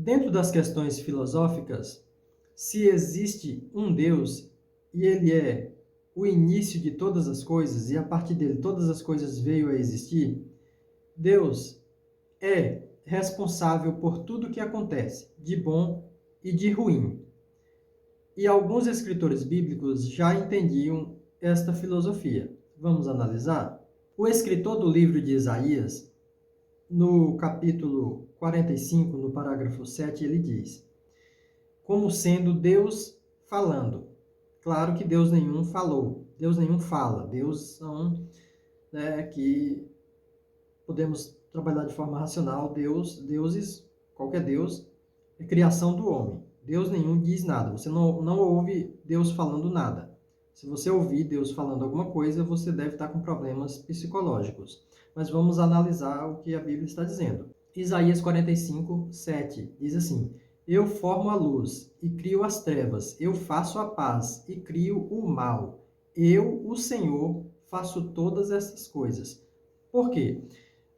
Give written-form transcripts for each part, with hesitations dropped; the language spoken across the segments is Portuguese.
Dentro das questões filosóficas, se existe um Deus e ele é o início de todas as coisas e a partir dele todas as coisas veio a existir, Deus é responsável por tudo que acontece, de bom e de ruim. E alguns escritores bíblicos já entendiam esta filosofia. Vamos analisar? O escritor do livro de Isaías, no capítulo 45, no parágrafo 7, ele diz: como sendo Deus falando. Claro que Deus nenhum falou, Deus nenhum fala. Deus são, né, que podemos trabalhar de forma racional. Deuses, qualquer Deus, é criação do homem. Deus nenhum diz nada. Você não ouve Deus falando nada. Se você ouvir Deus falando alguma coisa, você deve estar com problemas psicológicos. Mas vamos analisar o que a Bíblia está dizendo. Isaías 45, 7 diz assim: eu formo a luz e crio as trevas, eu faço a paz e crio o mal. Eu, o Senhor, faço todas essas coisas. Por quê?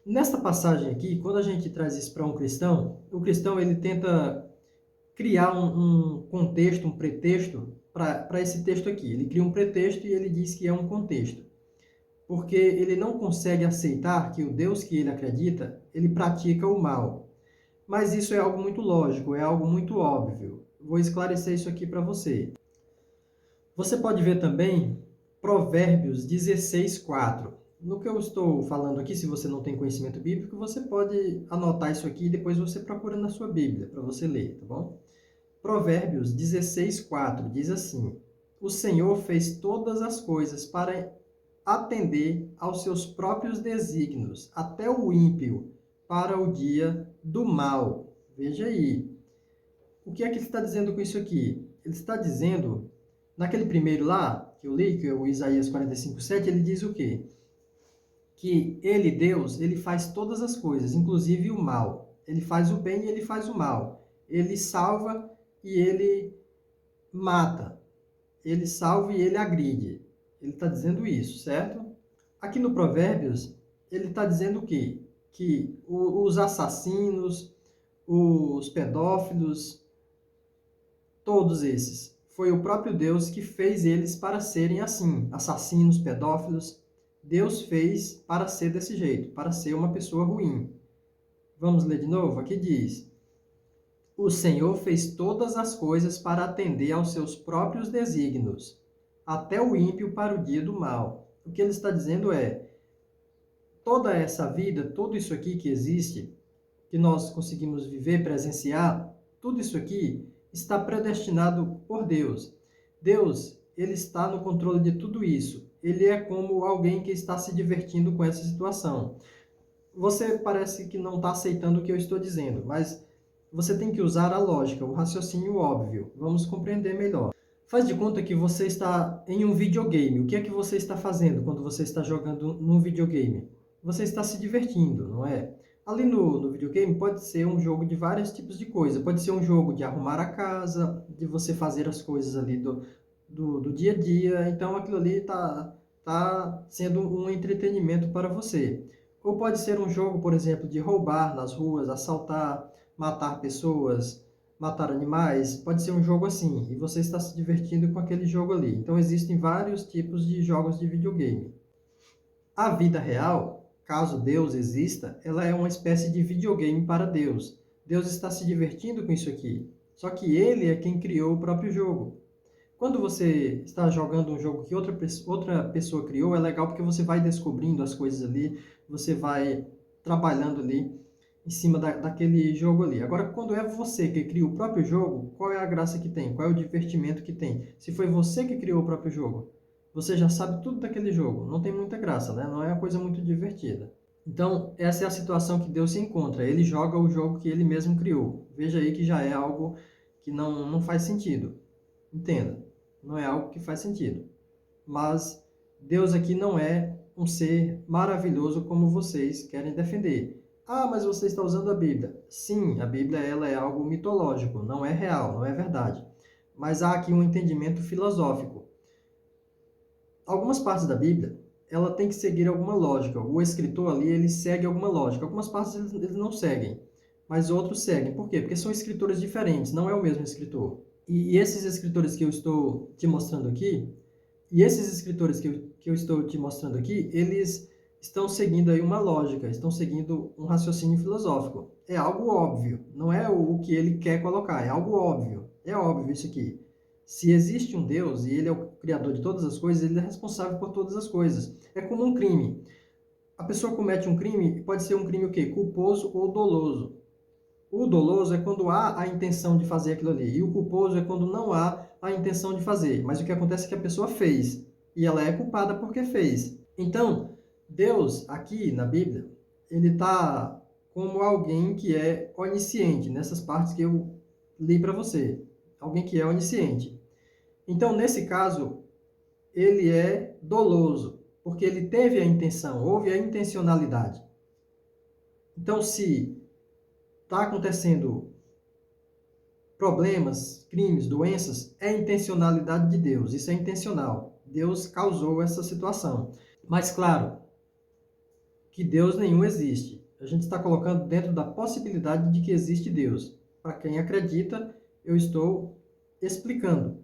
Nesta passagem aqui, quando a gente traz isso para um cristão, o cristão ele tenta criar um contexto, um pretexto para esse texto aqui. Ele cria um pretexto e ele diz que é um contexto. Porque ele não consegue aceitar que o Deus que ele acredita, ele pratica o mal. Mas isso é algo muito lógico, é algo muito óbvio. Vou esclarecer isso aqui para você. Você pode ver também Provérbios 16, 4. No que eu estou falando aqui, se você não tem conhecimento bíblico, você pode anotar isso aqui e depois você procura na sua Bíblia para você ler, tá bom? Provérbios 16, 4 diz assim: o Senhor fez todas as coisas para atender aos seus próprios desígnios, até o ímpio, para o dia do mal. Veja aí. O que é que ele está dizendo com isso aqui? Ele está dizendo, naquele primeiro lá, que eu li, que é o Isaías 45, 7, ele diz o quê? Que ele, Deus, ele faz todas as coisas, inclusive o mal. Ele faz o bem e ele faz o mal. Ele salva e ele mata. Ele salva e ele agride. Ele está dizendo isso, certo? Aqui no Provérbios, ele está dizendo o quê? Que os assassinos, os pedófilos, todos esses, foi o próprio Deus que fez eles para serem assim, assassinos, pedófilos. Deus fez para ser desse jeito, para ser uma pessoa ruim. Vamos ler de novo? Aqui diz: o Senhor fez todas as coisas para atender aos seus próprios desígnios, até o ímpio para o dia do mal. O que ele está dizendo é, toda essa vida, tudo isso aqui que existe, que nós conseguimos viver, presenciar, tudo isso aqui está predestinado por Deus. Deus, ele está no controle de tudo isso. Ele é como alguém que está se divertindo com essa situação. Você parece que não está aceitando o que eu estou dizendo, mas você tem que usar a lógica, o raciocínio óbvio. Vamos compreender melhor. Faz de conta que você está em um videogame. O que é que você está fazendo quando você está jogando num videogame? Você está se divertindo, não é? Ali no videogame pode ser um jogo de vários tipos de coisa. Pode ser um jogo de arrumar a casa, de você fazer as coisas ali do dia a dia. Então aquilo ali tá sendo um entretenimento para você. Ou pode ser um jogo, por exemplo, de roubar nas ruas, assaltar, matar pessoas, matar animais. Pode ser um jogo assim, e você está se divertindo com aquele jogo ali. Então existem vários tipos de jogos de videogame. A vida real, caso Deus exista, ela é uma espécie de videogame para Deus. Deus está se divertindo com isso aqui. Só que ele é quem criou o próprio jogo. Quando você está jogando um jogo que outra pessoa criou, é legal porque você vai descobrindo as coisas ali, você vai trabalhando ali em cima daquele jogo ali. Agora, quando é você que cria o próprio jogo, qual é a graça que tem? Qual é o divertimento que tem? Se foi você que criou o próprio jogo, você já sabe tudo daquele jogo. Não tem muita graça, né? Não é uma coisa muito divertida. Então, essa é a situação que Deus se encontra. Ele joga o jogo que ele mesmo criou. Veja aí que já é algo que não faz sentido. Entenda, não é algo que faz sentido. Mas Deus aqui não é um ser maravilhoso como vocês querem defender. Ah, mas você está usando a Bíblia. Sim, a Bíblia ela é algo mitológico, não é real, não é verdade. Mas há aqui um entendimento filosófico. Algumas partes da Bíblia, ela tem que seguir alguma lógica. O escritor ali, ele segue alguma lógica. Algumas partes eles não seguem. mas outros seguem. Por quê? Porque são escritores diferentes, não é o mesmo escritor. E esses escritores que eu estou te mostrando aqui, eles estão seguindo aí uma lógica, estão seguindo um raciocínio filosófico. É algo óbvio, não é o que ele quer colocar, é algo óbvio. É óbvio isso aqui. Se existe um Deus e ele é o criador de todas as coisas, ele é responsável por todas as coisas. É como um crime. A pessoa comete um crime, pode ser um crime o quê? Culposo ou doloso. O doloso é quando há a intenção de fazer aquilo ali, e o culposo é quando não há a intenção de fazer. Mas o que acontece é que a pessoa fez, e ela é culpada porque fez. Então, Deus, aqui na Bíblia, ele está como alguém que é onisciente, nessas partes que eu li para você. Alguém que é onisciente. Então, nesse caso, ele é doloso, porque ele teve a intenção, houve a intencionalidade. Então, se está acontecendo problemas, crimes, doenças, é intencionalidade de Deus, isso é intencional. Deus causou essa situação. Mas, claro, que Deus nenhum existe. A gente está colocando dentro da possibilidade de que existe Deus. Para quem acredita, eu estou explicando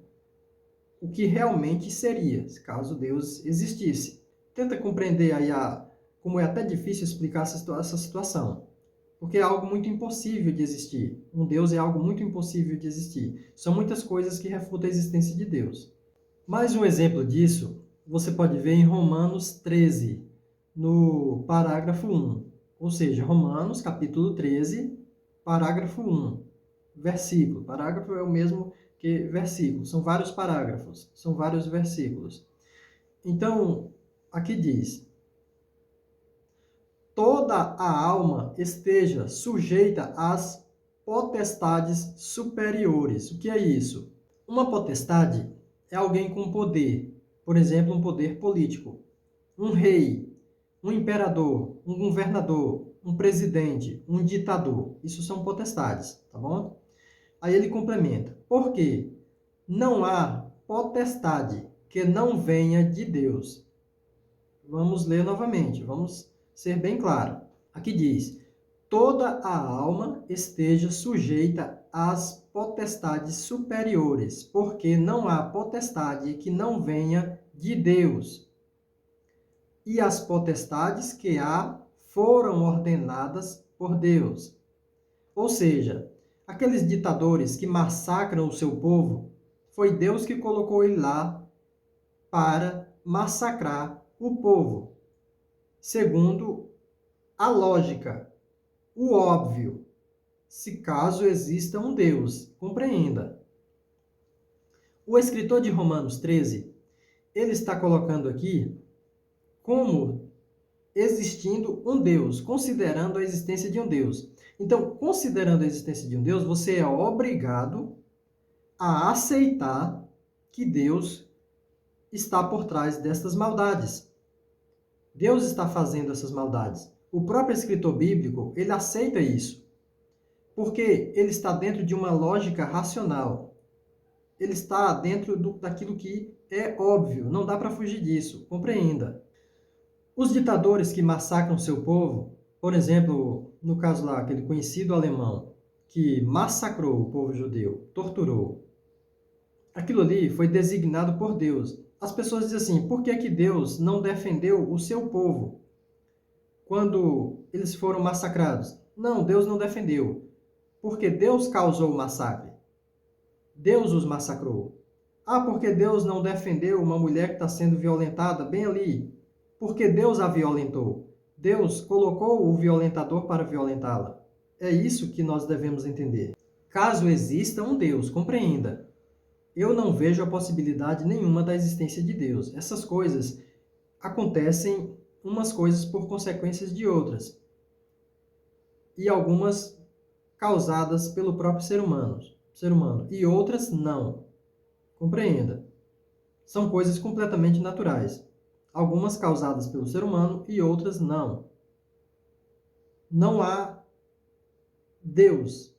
o que realmente seria, caso Deus existisse. Tenta compreender aí como é até difícil explicar essa situação. Porque é algo muito impossível de existir. Um Deus é algo muito impossível de existir. São muitas coisas que refutam a existência de Deus. Mais um exemplo disso, você pode ver em Romanos 13, no parágrafo 1. Ou seja, Romanos, capítulo 13, parágrafo 1. Versículo. Parágrafo é o mesmo que versículo. São vários parágrafos, são vários versículos. Então, aqui diz: toda a alma esteja sujeita às potestades superiores. O que é isso? Uma potestade é alguém com poder, por exemplo, um poder político. Um rei, um imperador, um governador, um presidente, um ditador. Isso são potestades, tá bom? Aí ele complementa: porque não há potestade que não venha de Deus. Vamos ler novamente, vamos ser bem claro. Aqui diz: toda a alma esteja sujeita às potestades superiores, porque não há potestade que não venha de Deus. E as potestades que há foram ordenadas por Deus. Ou seja, aqueles ditadores que massacram o seu povo, foi Deus que colocou ele lá para massacrar o povo. Segundo a lógica, o óbvio, se caso exista um Deus, compreenda. O escritor de Romanos 13, ele está colocando aqui como existindo um Deus, considerando a existência de um Deus. Então, considerando a existência de um Deus, você é obrigado a aceitar que Deus está por trás destas maldades. Deus está fazendo essas maldades. O próprio escritor bíblico, ele aceita isso, porque ele está dentro de uma lógica racional. Ele está dentro daquilo que é óbvio, não dá para fugir disso, compreenda. Os ditadores que massacram seu povo, por exemplo, no caso lá, aquele conhecido alemão, que massacrou o povo judeu, torturou, aquilo ali foi designado por Deus. As pessoas dizem assim: por que Deus não defendeu o seu povo quando eles foram massacrados? Não, Deus não defendeu, porque Deus causou o massacre. Deus os massacrou. Ah, porque Deus não defendeu uma mulher que está sendo violentada bem ali? Porque Deus a violentou. Deus colocou o violentador para violentá-la. É isso que nós devemos entender. Caso exista um Deus, compreenda. Eu não vejo a possibilidade nenhuma da existência de Deus. Essas coisas acontecem, umas coisas por consequências de outras. E algumas causadas pelo próprio ser humano. E outras não. Compreenda. São coisas completamente naturais. Algumas causadas pelo ser humano e outras não. Não há Deus.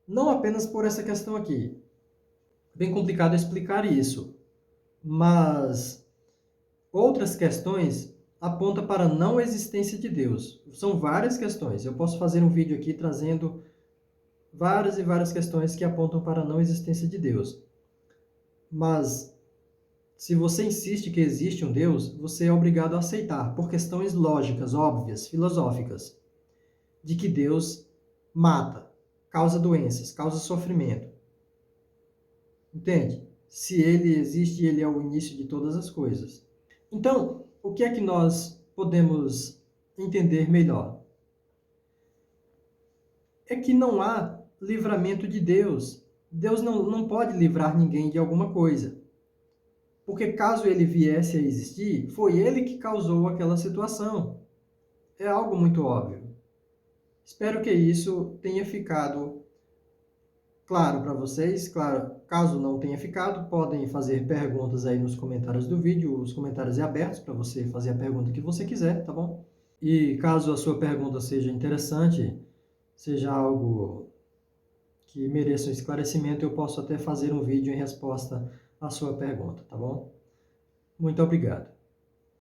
Não apenas por essa questão aqui. Bem complicado explicar isso. Mas outras questões aponta para a não existência de Deus. São várias questões. Eu posso fazer um vídeo aqui trazendo várias e várias questões que apontam para a não existência de Deus. Mas, se você insiste que existe um Deus, você é obrigado a aceitar, por questões lógicas, óbvias, filosóficas, de que Deus mata, causa doenças, causa sofrimento. Entende? Se ele existe, ele é o início de todas as coisas. Então, o que é que nós podemos entender melhor? É que não há livramento de Deus. Deus não pode livrar ninguém de alguma coisa. Porque caso ele viesse a existir, foi ele que causou aquela situação. É algo muito óbvio. Espero que isso tenha ficado claro para vocês. Claro, caso não tenha ficado, podem fazer perguntas aí nos comentários do vídeo. Os comentários é abertos para você fazer a pergunta que você quiser, tá bom? E caso a sua pergunta seja interessante, seja algo que mereça um esclarecimento, eu posso até fazer um vídeo em resposta à sua pergunta, tá bom? Muito obrigado.